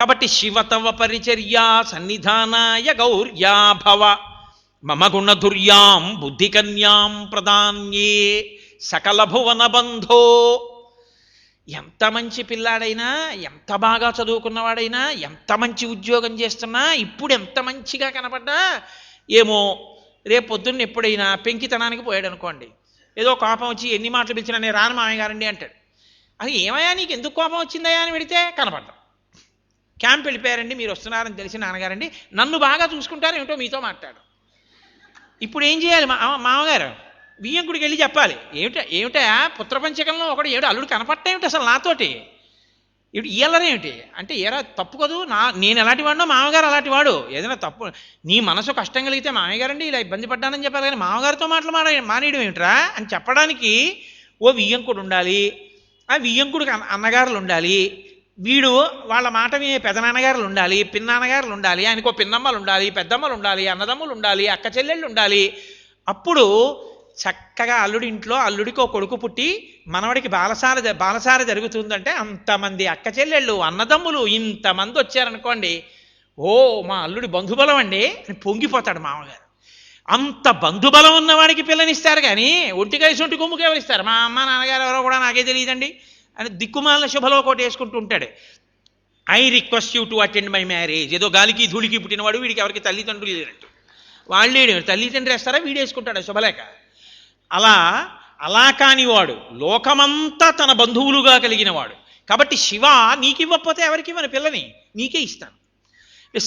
కాబట్టి శివతవ పరిచర్యా సన్నిధానాయ గౌర్యా భవ మమ గుణధుర్యాం బుద్ధికన్యాం ప్రదాన్యే సకల భువన బంధో. ఎంత మంచి పిల్లాడైనా, ఎంత బాగా చదువుకున్నవాడైనా, ఎంత మంచి ఉద్యోగం చేస్తున్నా, ఇప్పుడు ఎంత మంచిగా కనపడ్డా ఏమో రేపు పొద్దున్న ఎప్పుడైనా పెంకితనానికి పోయాడు అనుకోండి, ఏదో కోపం వచ్చి ఎన్ని మాటలు పిలిచినా నేను రాను మామయ్య గారండి అంటాడు. అది ఏమయ్యా నీకు ఎందుకు కోపం వచ్చిందయ్యా అని పెడితే కనపడ్డాం. క్యాంప్ వెళ్ళిపోయారండి, మీరు వస్తున్నారని తెలిసి నాన్నగారండి నన్ను బాగా చూసుకుంటారు ఏమిటో మీతో మాట్లాడు. ఇప్పుడు ఏం చేయాలి మామగారు? బియ్యంకుడికి వెళ్ళి చెప్పాలి, ఏమిటా పుత్రపంచకంలో ఒకడు ఏమిటి అల్లుడు కనపడటం ఏమిటి అసలు నాతోటి, ఏమిటి ఇయ్యాలనేమిటి అంటే ఏరా తప్పు కదూ, నేను ఎలాంటి వాడినో మామగారు అలాంటి వాడు. ఏదైనా తప్పు నీ మనసు కష్టం కలిగితే మామగారండి ఇలా ఇబ్బంది పడ్డానని చెప్పాలి, కానీ మామగారితో మానేయడం ఏమిట్రా అని చెప్పడానికి ఓ వియ్యంకుడు ఉండాలి, ఆ వియ్యంకుడికి అన్నగారులు ఉండాలి, వీడు వాళ్ళ మాట వినే పెదనాన్నగారులు ఉండాలి, పిన్నాన్నగారులు ఉండాలి, ఆయనకో పిన్నమ్మలు ఉండాలి, పెద్దమ్మలు ఉండాలి, అన్నదమ్ములు ఉండాలి, అక్క చెల్లెళ్ళు ఉండాలి. అప్పుడు చక్కగా అల్లుడి ఇంట్లో అల్లుడికి ఒక కొడుకు పుట్టి మనవడికి బాలసార జరుగుతుందంటే అంతమంది అక్క చెల్లెళ్ళు అన్నదమ్ములు ఇంతమంది వచ్చారనుకోండి, ఓ మా అల్లుడి బంధుబలం అండి అని పొంగిపోతాడు మామగారు. అంత బంధుబలం ఉన్నవాడికి పిల్లనిస్తారు, కానీ ఒంటికాయ సొంటి కొమ్ముకి ఎవరిస్తారు? మా అమ్మ నాన్నగారు ఎవరో కూడా నాకే తెలియదండి అని దిక్కుమాల శుభలో ఒకటి వేసుకుంటూ ఉంటాడు. I request you to attend my marriage. ఏదో గాలికి ధూళికి పుట్టినవాడు, వీడికి ఎవరికి తల్లిదండ్రులు లేనట్టు. వాళ్ళేడు తల్లిదండ్రులు వేస్తారా, వీడేసుకుంటాడు శుభలేఖ. అలా కానివాడు లోకమంతా తన బంధువులుగా కలిగినవాడు. కాబట్టి శివ నీకు ఇవ్వకపోతే ఎవరికి మన పిల్లని నీకే ఇస్తాను.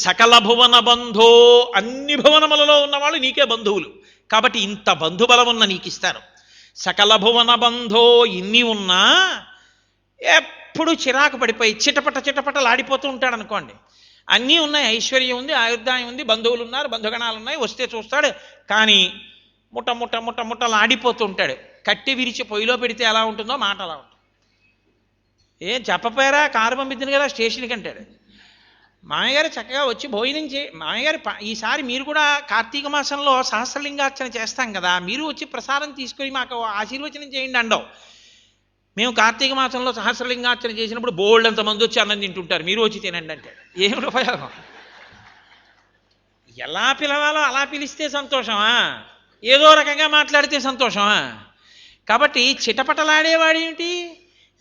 సకల భువన బంధో, అన్ని భువనములలో ఉన్నవాళ్ళు నీకే బంధువులు, కాబట్టి ఇంత బంధుబలం ఉన్న నీకు ఇస్తాను. సకల భువన బంధో, ఇన్ని ఉన్నా ఎప్పుడు చిరాకు పడిపోయి చిటపటలాడిపోతూ ఉంటాడు అనుకోండి. అన్నీ ఉన్నాయి, ఐశ్వర్యం ఉంది, ఆయుర్దాయం ఉంది, బంధువులు ఉన్నారు, బంధుగణాలు ఉన్నాయి, వస్తే చూస్తాడు, కానీ ముట్టలాడిపోతూ ఉంటాడు. కట్టి విరిచి పొయ్యిలో పెడితే ఎలా ఉంటుందో మాట అలా ఉంటుంది. ఏం చెప్పపోయారా, కారు పంపించింది కదా స్టేషన్కి అంటాడు. మామయ్యగారు చక్కగా వచ్చి భోజనం మామయ్యగారు ఈసారి మీరు కూడా కార్తీక మాసంలో సహస్రలింగార్చన చేస్తాం కదా, మీరు వచ్చి ప్రసాదం తీసుకొని మాకు ఆశీర్వచనం చేయండి అండవు. మేము కార్తీక మాసంలో సహస్రలింగార్చన చేసినప్పుడు బోల్డ్ అంతమంది వచ్చి అన్నం తింటుంటారు, మీరు వచ్చి తినండి అంటే ఏమిటి ఉపయోగం? ఎలా పిలవాలో అలా పిలిస్తే సంతోషమా, ఏదో రకంగా మాట్లాడితే సంతోషమా? కాబట్టి చిటపటలాడేవాడేమిటి,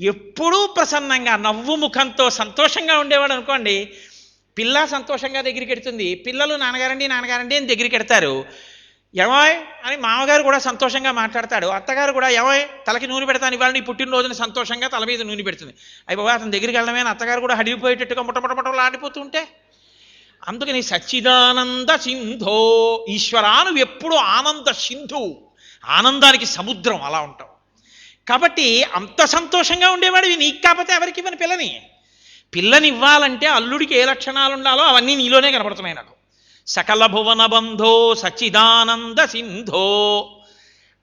ఎప్పుడూ ప్రసన్నంగా నవ్వు ముఖంతో సంతోషంగా ఉండేవాడు అనుకోండి, పిల్ల సంతోషంగా దగ్గరికి ఎడుతుంది. పిల్లలు నాన్నగారండి అని దగ్గరికి ఎడతారు. ఏమాయ్ అని మామగారు కూడా సంతోషంగా మాట్లాడతాడు, అత్తగారు కూడా ఏమాయ్ తలకి నూనె పెడతాను ఇవాళ నీ పుట్టినరోజున సంతోషంగా తల మీద నూనె పెడుతుంది. అయిపోయి అతని దగ్గరికి వెళ్ళడమే అత్తగారు కూడా హడిగిపోయేటట్టుగా ముట్టముట్టలు ఆడిపోతూ ఉంటే. అందుకని సచ్చిదానంద సింధో, ఈశ్వరా నువ్వు ఎప్పుడు ఆనంద సింధు, ఆనందానికి సముద్రం అలా ఉంటావు. కాబట్టి అంత సంతోషంగా ఉండేవాడివి, నీకు కాకపోతే ఎవరికి ఇవ్వని పిల్లని ఇవ్వాలంటే అల్లుడికి ఏ లక్షణాలు ఉండాలో అవన్నీ నీలోనే కనపడుతున్నాయి నాకు. సకల భువన బంధో సచ్చిదానంద సింధో,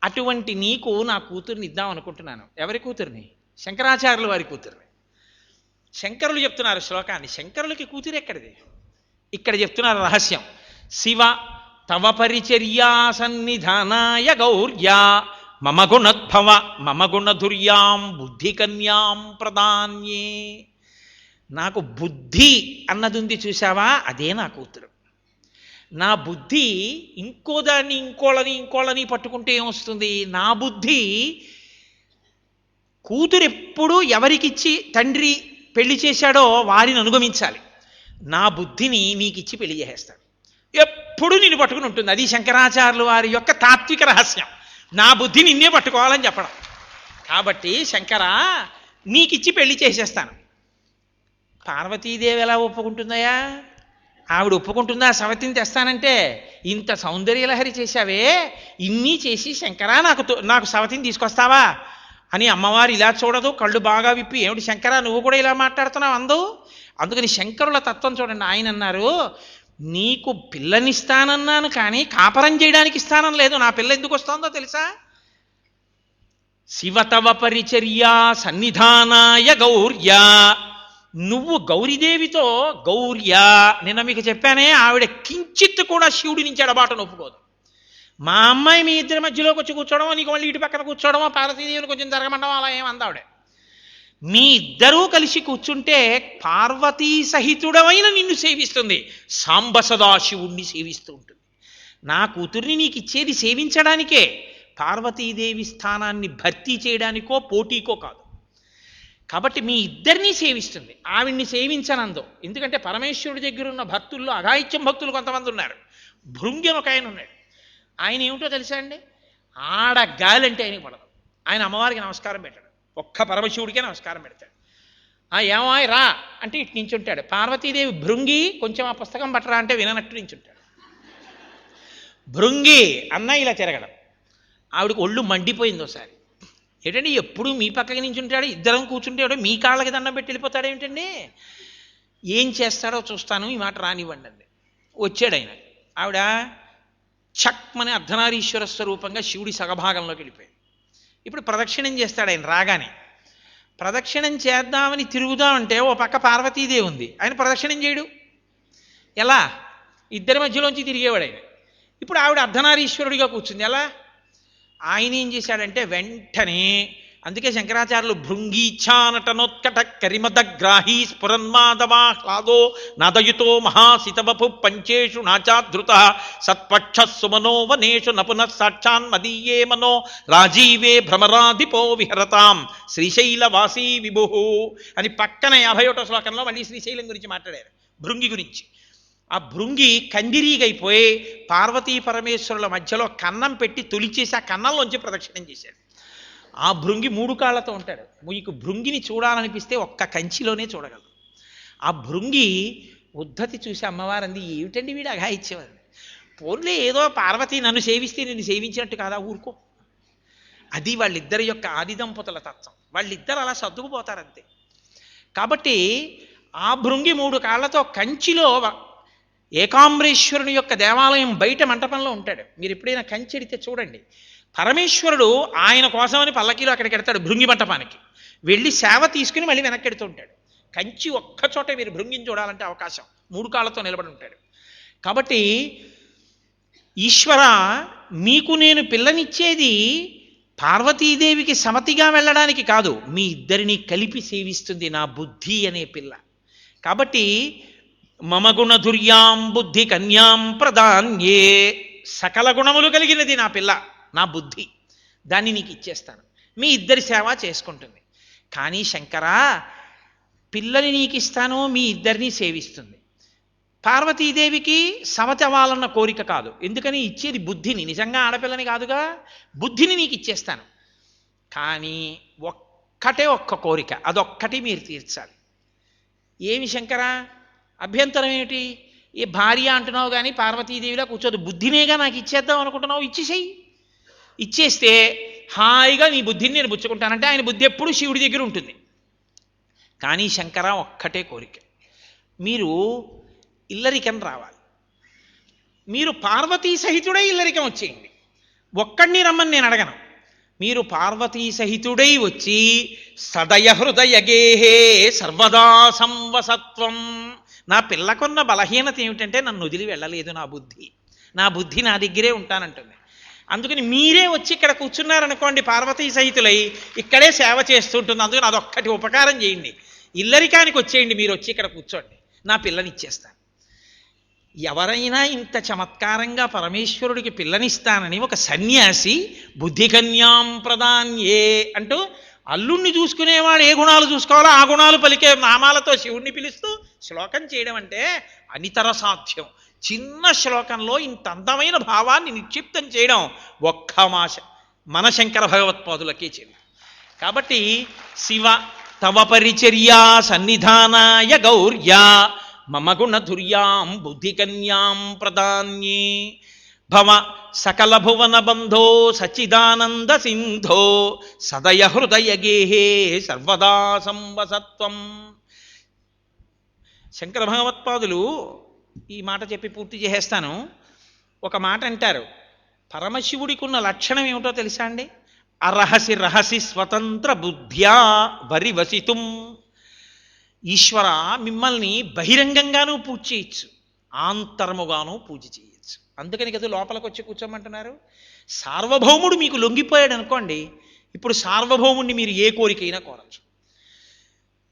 అటువంటి నీకు నా కూతుర్ని ఇద్దాం అనుకుంటున్నాను. ఎవరి కూతుర్ని? శంకరాచార్యుల వారి కూతుర్ని. శంకరులు చెప్తున్నారు శ్లోకాన్ని. శంకరులకి కూతురు ఎక్కడిది? ఇక్కడ చెప్తున్నారు రహస్యం. శివ తవ పరిచర్యా సన్నిధానాయ గౌర్యా మమ గుణద్భవ మమ గుణధుర్యాం బుద్ధికన్యాం ప్రదాన్యే. నాకు బుద్ధి అన్నది ఉంది చూసావా, అదే నా కూతురు. నా బుద్ధి ఇంకోళ్ళని పట్టుకుంటే ఏమొస్తుంది? నా బుద్ధి కూతురు ఎప్పుడు ఎవరికిచ్చి తండ్రి పెళ్లి చేశాడో వారిని అనుగమించాలి. నా బుద్ధిని నీకిచ్చి పెళ్లి చేసేస్తాడు, ఎప్పుడు నిన్ను పట్టుకుని ఉంటుంది. అది శంకరాచార్యుల వారి యొక్క తాత్విక రహస్యం. నా బుద్ధి నిన్నే పట్టుకోవాలని చెప్పడం. కాబట్టి శంకరా నీకిచ్చి పెళ్లి చేసేస్తాను. పార్వతీదేవి ఎలా ఒప్పుకుంటుందయా? ఆవిడ ఒప్పుకుంటుందా సవతిని తెస్తానంటే? ఇంత సౌందర్యలహరి చేశావే, ఇన్ని చేసి శంకరా నాకు సవతిని తీసుకొస్తావా అని అమ్మవారు ఇలా చూడదు, కళ్ళు బాగా విప్పి ఏమిటి శంకరా నువ్వు కూడా ఇలా మాట్లాడుతున్నావు అందు. అందుకని శంకరుల తత్వం చూడండి. ఆయన అన్నారు, నీకు పిల్లనిస్తానన్నాను కానీ కాపరం చేయడానికి ఇస్తానం లేదు. నా పిల్ల ఎందుకు వస్తుందో తెలుసా? శివతవ పరిచర్యా సన్నిధానాయ గౌర్యా. నువ్వు గౌరీదేవితో గౌర్యా, నిన్న మీకు చెప్పానే, ఆవిడ కించిత్ కూడా శివుడి నుంచి ఎడబాటను ఒప్పుకోదు. మా అమ్మాయి మీ ఇద్దరి మధ్యలోకి వచ్చి కూర్చోవడమో, నీకు మళ్ళీ ఇటు పక్కన కూర్చోవడమో, పార్వతీదేవిని కొంచెం జరగమండమో అలా ఏమందావిడే. మీ ఇద్దరూ కలిసి కూర్చుంటే పార్వతీ సహితుడమైన నిన్ను సేవిస్తుంది, సాంబ సదాశివుణ్ణి సేవిస్తూ ఉంటుంది. నా కూతుర్ని నీకు ఇచ్చేది సేవించడానికే, పార్వతీదేవి స్థానాన్ని భర్తీ చేయడానికో పోటీకో కాదు. కాబట్టి మీ ఇద్దరినీ సేవిస్తుంది. ఆవిడ్ని సేవించనందో, ఎందుకంటే పరమేశ్వరుడి దగ్గర ఉన్న భక్తుల్లో అఘాయిత్యం భక్తులు కొంతమంది ఉన్నారు. భృంగి ఒక ఆయన ఉన్నాడు. ఆయన ఏమిటో తెలుసా అండి, ఆడ గాలి అంటే ఆయనకి పడదు. ఆయన అమ్మవారికి నమస్కారం పెట్టాడు, ఒక్క పరమశివుడికే నమస్కారం పెడతాడు. ఏమాయ్ రా అంటే ఇటు నించుంటాడు. పార్వతీదేవి భృంగి కొంచెం ఆ పుస్తకం పట్టరా అంటే విననట్టు నించుంటాడు. భృంగి అన్న ఇలా తిరగడం. ఆవిడకి ఒళ్ళు మండిపోయింది ఒకసారి. ఏంటండి ఎప్పుడు మీ పక్కకి నించుంటాడు, ఇద్దరం కూర్చుంటాడు, మీ కాళ్ళకి దండం పెట్టి వెళ్ళిపోతాడు ఏమిటండి, ఏం చేస్తాడో చూస్తాను, ఈ మాట రానివ్వండి అండి. వచ్చాడు ఆయన. ఆవిడ చక్మని అర్ధనారీశ్వర స్వరూపంగా శివుడి సగభాగంలోకి వెళ్ళిపోయాడు. ఇప్పుడు ప్రదక్షిణం చేస్తాడు ఆయన రాగానే. ప్రదక్షిణం చేద్దామని తిరుగుదామంటే ఓ పక్క పార్వతీదేవి ఉంది, ఆయన ప్రదక్షిణం చేయడు. ఎలా? ఇద్దరి మధ్యలోంచి తిరిగేవాడు ఆయన. ఇప్పుడు ఆవిడ అర్ధనారీశ్వరుడిగా కూర్చుంది, ఎలా? ఆయన ఏం చేశాడంటే వెంటనే, అందుకే శంకరాచార్యులు భృంగీఛానటనోత్కట కరిమదగ్రాహీ స్ఫురన్మాధవాహ్లాదో నాదయుతో మహాసితవపు పంచేషు నాచాధృత సత్పక్ష సుమనో వనేషు నపునః సాక్షాన్ మదీయే మనో రాజీవే భ్రమరాధిపో విహరతాం శ్రీశైలవాసీ విభు అని పక్కన 51వ శ్లోకంలో మళ్ళీ శ్రీశైలం గురించి మాట్లాడారు, భృంగి గురించి. ఆ భృంగి కందిరీగైపోయి పార్వతీ పరమేశ్వరుల మధ్యలో కన్నం పెట్టి తొలిచేసి ఆ కన్నంలోంచి ప్రదక్షిణం చేశాడు. ఆ భృంగి 3 కాళ్ళతో ఉంటాడు. మీకు భృంగిని చూడాలనిపిస్తే ఒక్క కంచిలోనే చూడగలరు. ఆ భృంగి ఉద్ధతి చూసి అమ్మవారంది, ఏమిటండి వీడు అఘాయిచ్చేవారు, పోన్లే ఏదో పార్వతి నన్ను సేవిస్తే నిన్ను సేవించినట్టు కాదా, ఊరుకో. అది వాళ్ళిద్దరి యొక్క ఆదిదంపతుల తత్వం. వాళ్ళిద్దరు అలా సర్దుకుపోతారంతే. కాబట్టి ఆ భృంగి 3 కాళ్ళతో కంచిలో ఏకాంబరేశ్వరుని యొక్క దేవాలయం బయట మంటపంలో ఉంటాడు. మీరు ఎప్పుడైనా కంచెడితే చూడండి. పరమేశ్వరుడు ఆయన కోసమని పల్లకీలో అక్కడికి ఎడతాడు భృంగి మంటపానికి. వెళ్ళి సేవ తీసుకుని మళ్ళీ వెనక్కి ఎడుతూ ఉంటాడు. కంచి ఒక్కచోటే మీరు భృంగిని చూడాలంటే అవకాశం, 3 కాళ్ళతో నిలబడి ఉంటాడు. కాబట్టి ఈశ్వర, మీకు నేను పిల్లనిచ్చేది పార్వతీదేవికి సమతిగా వెళ్ళడానికి కాదు, మీ ఇద్దరిని కలిపి సేవిస్తుంది నా బుద్ధి అనే పిల్ల. కాబట్టి మమ గుణధుర్యాం బుద్ధి కన్యాం ప్రదాన్యే, సకల గుణములు కలిగినది నా పిల్ల, నా బుద్ధి, దాన్ని నీకు ఇచ్చేస్తాను, మీ ఇద్దరి సేవ చేసుకుంటుంది. కానీ శంకరా, పిల్లని నీకు ఇస్తాను, మీ ఇద్దరిని సేవిస్తుంది. పార్వతీదేవికి సమతి అవ్వాలన్న కోరిక కాదు, ఎందుకని ఇచ్చేది బుద్ధిని, నిజంగా ఆడపిల్లని కాదుగా, బుద్ధిని నీకు ఇచ్చేస్తాను. కానీ ఒక్క కోరిక, అదొక్కటి మీరు తీర్చాలి. ఏమి శంకరా, అభ్యంతరం ఏమిటి? ఏ భార్య అంటున్నావు కానీ పార్వతీదేవిలా కూర్చోదు, బుద్ధినేగా నాకు ఇచ్చేద్దాం అనుకుంటున్నావు, ఇచ్చేసేయి. ఇచ్చేస్తే హాయిగా నీ బుద్ధిని నేను పుచ్చుకుంటానంటే ఆయన బుద్ధి ఎప్పుడు శివుడి దగ్గర ఉంటుంది. కానీ శంకర, ఒక్కటే కోరిక, మీరు ఇల్లరికం రావాలి. మీరు పార్వతీ సహితుడై ఇల్లరికం వచ్చేయండి, ఒక్కడిని రమ్మని నేను అడగను. మీరు పార్వతీ సహితుడై వచ్చి సదయ హృదయగేహే సర్వదా సంవసత్వం. నా పిల్లకున్న బలహీనత ఏమిటంటే నన్ను వదిలి వెళ్ళలేదు నా బుద్ధి నా దగ్గరే ఉంటానంటుంది. అందుకని మీరే వచ్చి ఇక్కడ కూర్చున్నారనుకోండి పార్వతీ సహితులై, ఇక్కడే సేవ చేస్తుంటుంది. అందుకని అదొక్కటి ఉపకారం చేయండి, ఇల్లరికానికి వచ్చేయండి, మీరు వచ్చి ఇక్కడ కూర్చోండి, నా పిల్లని ఇచ్చేస్తాను. ఎవరైనా ఇంత చమత్కారంగా పరమేశ్వరుడికి పిల్లనిస్తానని ఒక సన్యాసి బుద్ధి కన్యాం ప్రదాన్యే అంటూ అల్లుణ్ణి చూసుకునేవాడు ఏ గుణాలు చూసుకోవాలో ఆ గుణాలు పలికే నామాలతో శివుణ్ణి పిలుస్తూ శ్లోకం చేయడం అంటే అనితర సాధ్యం. చిన్న శ్లోకంలో ఇంత అందమైన భావాన్ని నిక్షిప్తం చేయడం ఒక్క మన శంకర భగవత్పాదులకే చెంది. కాబట్టి శివ తవ పరిచర్యా సన్నిధానాయ గౌర్యా మమ గుణధుర్యాం బుద్ధి కన్యాం ప్రదాన్యే భవ సకల భువన బంధో సచ్చిదానంద సింధో సదయ హృదయ గేహే సర్వదా సంవసత్వం. శంకర భగవత్పాదులు ఈ మాట చెప్పి పూర్తి చేసేస్తాను. ఒక మాట అంటారు, పరమశివుడికి ఉన్న లక్షణం ఏమిటో తెలుసా అండి? రహసి స్వతంత్ర బుద్ధ్యా వరివసితుం. ఈశ్వర, మిమ్మల్ని బహిరంగంగానూ పూజ చేయొచ్చు, ఆంతరముగానూ పూజ చేయొచ్చు. అందుకని కదా లోపలికి వచ్చి కూర్చోమంటున్నారు. సార్వభౌముడు మీకు లొంగిపోయాడు అనుకోండి, ఇప్పుడు సార్వభౌముడిని మీరు ఏ కోరికైనా కోరచ్చు.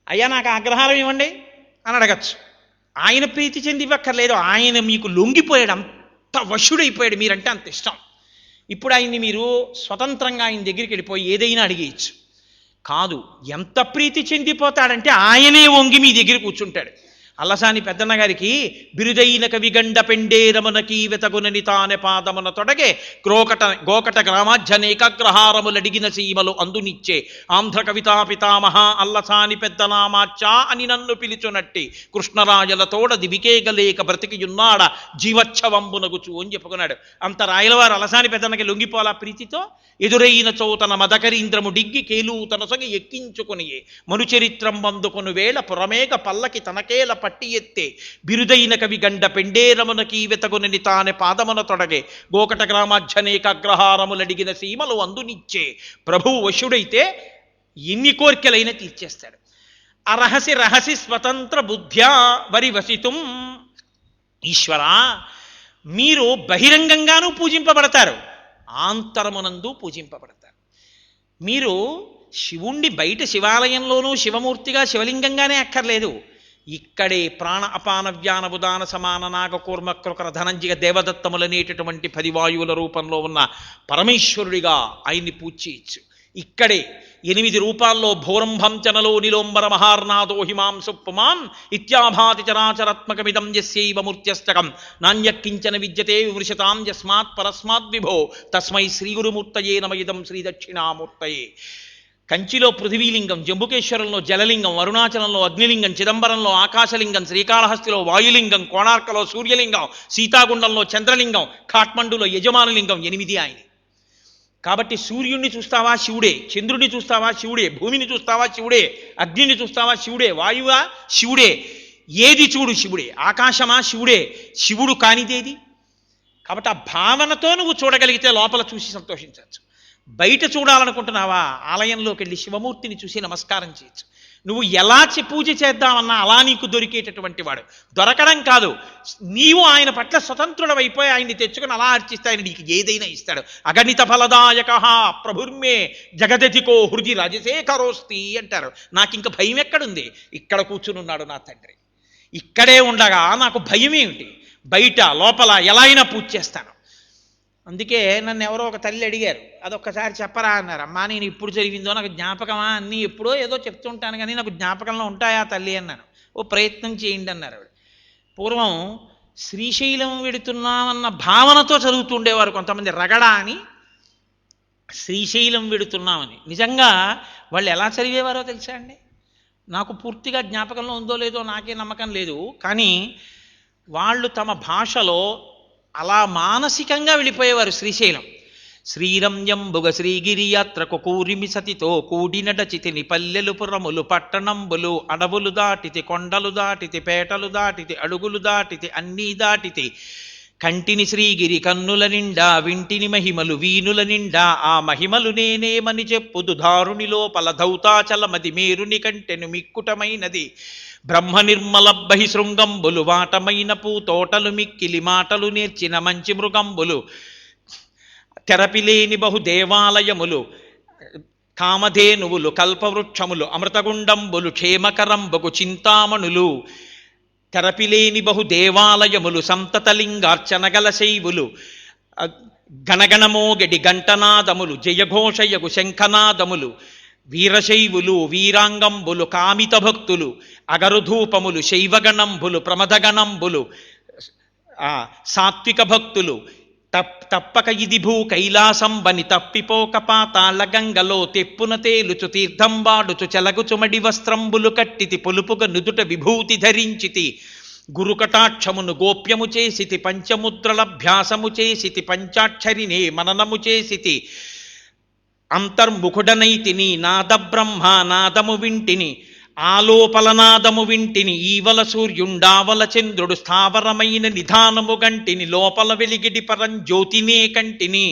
అయ్యా నాకు అగ్రహారం ఇవ్వండి అని అడగచ్చు. ఆయన ప్రీతి చెంది ఇవ్వక్కర్లేదు, ఆయన మీకు లొంగిపోయాడు, అంత వశుడైపోయాడు, మీరంటే అంత ఇష్టం. ఇప్పుడు ఆయన్ని మీరు స్వతంత్రంగా ఆయన దగ్గరికి వెళ్ళిపోయి ఏదైనా అడిగేయచ్చు. కాదు, ఎంత ప్రీతి చెందిపోతాడంటే ఆయనే వంగి మీ దగ్గర కూర్చుంటాడు. అల్లసాని పెద్దన్న గారికి బిరుదైన కవిగండ పెండేరమునకీ వెతగునని తానె పాదమున తొడగే గోకట గ్రామాధ్యనేకగ్రహారములడిగిన సీమలు అందునిచ్చే ఆంధ్ర కవితా పితామహ అల్లసాని పెద్దనామాచ్చా అని నన్ను పిలుచునట్టి కృష్ణరాజలతోడ దివికేగలేక బ్రతికియున్నాడ జీవచ్ఛవంబునగుచు అని చెప్పుకున్నాడు. అంత రాయలవారు అల్లసాని పెద్దన్నకి లొంగిపోలా ప్రీతితో. ఎదురైన చోతన మదకరీంద్రము డిగ్గి కేలూతనసగి ఎక్కించుకునియే మనుచరిత్రం వందుకొను వేళ పురమేక పల్లకి తనకేల పట్టి ఎత్తే బిరుదైన కవి గండ పెండేరమునకీ వెతగునని తానే పాదమున తొడగే గోకట గ్రామాధ్యనేకగ్రహారములడిగిన సీమలు అందునిచ్చే ప్రభువు వశుడైతే ఎన్ని కోర్కెలైనా తీర్చేస్తాడు. అరహసి రహసి స్వతంత్ర బుద్ధ్యా వరి వసితుం. ఈశ్వరా, మీరు బహిరంగంగానూ పూజింపబడతారు, ఆంతరమునందు పూజింపబడతారు. మీరు శివుణ్ణి బయట శివాలయంలోనూ శివమూర్తిగా శివలింగంగానే అక్కర్లేదు, ఇక్కడే ప్రాణ అపాన వ్యాన ఉదాన సమాన నాగ కూర్మ కృకర ధనంజిగ దేవదత్తములనేటటువంటి 10 వాయువుల రూపంలో ఉన్న పరమేశ్వరుడిగా ఆయన్ని పూజ చేయొచ్చు. ఇక్కడే 8 రూపాల్లో భోరంభంచనలో నిలోంబర మహార్నాదో హిమాంసు పుమాన్ ఇత్యాభాతి చరాచరాత్మకమిదం యస్యైవ మూర్త్యస్తకం నాణ్యకించన విద్యతే విమృశతాం యస్మాత్ పరస్మాత్ విభో తస్మై శ్రీగురుమూర్తయే నమ ఇదం శ్రీ దక్షిణామూర్తయే. కంచిలో పృథివీలింగం, జంబుకేశ్వరంలో జలలింగం, అరుణాచలంలో అగ్నిలింగం, చిదంబరంలో ఆకాశలింగం, శ్రీకాళహస్తిలో వాయులింగం, కోణార్కలో సూర్యలింగం, సీతాగుండంలో చంద్రలింగం, ఖాట్మండులో యజమానులింగం, 8 ఆయన. కాబట్టి సూర్యుడిని చూస్తావా శివుడే, చంద్రుడిని చూస్తావా శివుడే, భూమిని చూస్తావా శివుడే, అగ్నిని చూస్తావా శివుడే, వాయువా శివుడే, ఏది చూడు శివుడే, ఆకాశమా శివుడే, శివుడు కానిదేది. కాబట్టి ఆ భావనతో నువ్వు చూడగలిగితే లోపల చూసి సంతోషించవచ్చు. బయట చూడాలనుకుంటున్నావా, ఆలయంలోకి వెళ్ళి శివమూర్తిని చూసి నమస్కారం చేయొచ్చు. నువ్వు ఎలా పూజ చేద్దామన్నా అలా నీకు దొరికేటటువంటి వాడు. దొరకడం కాదు, నీవు ఆయన పట్ల స్వతంత్రుడమైపోయి ఆయన్ని తెచ్చుకుని అలా అర్చిస్తే ఆయన నీకు ఏదైనా ఇస్తాడు. అగణిత ఫలదాయక ప్రభుర్మే జగదధికో హృది రాజశేఖరోస్తి అంటారు. నాకు ఇంక భయం ఎక్కడుంది, ఇక్కడ కూర్చునున్నాడు నా తండ్రి, ఇక్కడే ఉండగా నాకు భయం ఏమిటి, బయట లోపల ఎలా అయినా పూజ చేస్తాను. అందుకే నన్ను ఎవరో ఒక తల్లి అడిగారు, అదొక్కసారి చెప్పరా అన్నారు. అమ్మా నేను ఇప్పుడు జరిగిందో నాకు జ్ఞాపకమా, అన్నీ ఎప్పుడో ఏదో చెప్తుంటాను కానీ నాకు జ్ఞాపకంలో ఉంటాయా తల్లి అన్నాను. ఓ ప్రయత్నం చేయండి అన్నారు ఆవిడ. పూర్వం శ్రీశైలం వెడుతున్నామన్న భావనతో చదువుతుండేవారు కొంతమంది, రగడ అని శ్రీశైలం వెడుతున్నామని. నిజంగా వాళ్ళు ఎలా చదివేవారో తెలుసా అండి, నాకు పూర్తిగా జ్ఞాపకంలో ఉందో లేదో నాకే నమ్మకం లేదు, కానీ వాళ్ళు తమ భాషలో అలా మానసికంగా వెళ్ళిపోయేవారు. శ్రీశైలం శ్రీరంజంబుగ శ్రీగిరి యాత్రకు కూరిమి సతితో కూడినడచితిని పల్లెలు పురములు పట్టణంబులు అడవులు దాటితి కొండలు దాటితి పేటలు దాటితి అడుగులు దాటితి అన్నీ దాటితి కంటిని శ్రీగిరి కన్నుల నిండా వింటిని మహిమలు వీనుల నిండా ఆ మహిమలు నేనేమని చెప్పుదు దారుని లోపల ధౌతాచలమది మేరుని కంటెను మిక్కుటమైనది బ్రహ్మ నిర్మల బహిశృంగంబులు వాటమైన పూతోటలు మిక్కిలి మాటలు నేర్చిన మంచి మృగంబులు తెరపిలేని బహు దేవాలయములు కామధేనువులు కల్పవృక్షములు అమృతగుండంబులు క్షేమకరంబకు చింతామణులు తెరపిలేని బహు దేవాలయములు సంతతలింగార్చనగల శైవులు గణగణమోగడి గంటనాదములు జయఘోషయగు శంఖనాదములు వీరశైవులు వీరాంగంబులు కామిత భక్తులు అగరుధూపములు శైవగణంబులు ప్రమదగణంబులు సాత్విక భక్తులు తప్పక ఇది భూ కైలాసంబని తప్పిపోక పాతాళ గంగలో తెప్పున తేలుచు తీర్థంబాడుచు చెలగుచుమడి వస్త్రంబులు కట్టితి పొలుపుగా నుదుట విభూతి ధరించితి గురుకటాక్షమును గోప్యము చేసితి పంచముద్రలభ్యాసము చేసితి పంచాక్షరినే మననము చేసితి అంతర్ముఖుడనైతిని నాద బ్రహ్మ నాదము వింటిని ఆలోపలనాదము వింటిని ఈవల సూర్యుండావల చంద్రుడు స్థావరమైన నిధానము గంటిని లోపల వెలిగిడి పరంజ్యోతినే కంటిని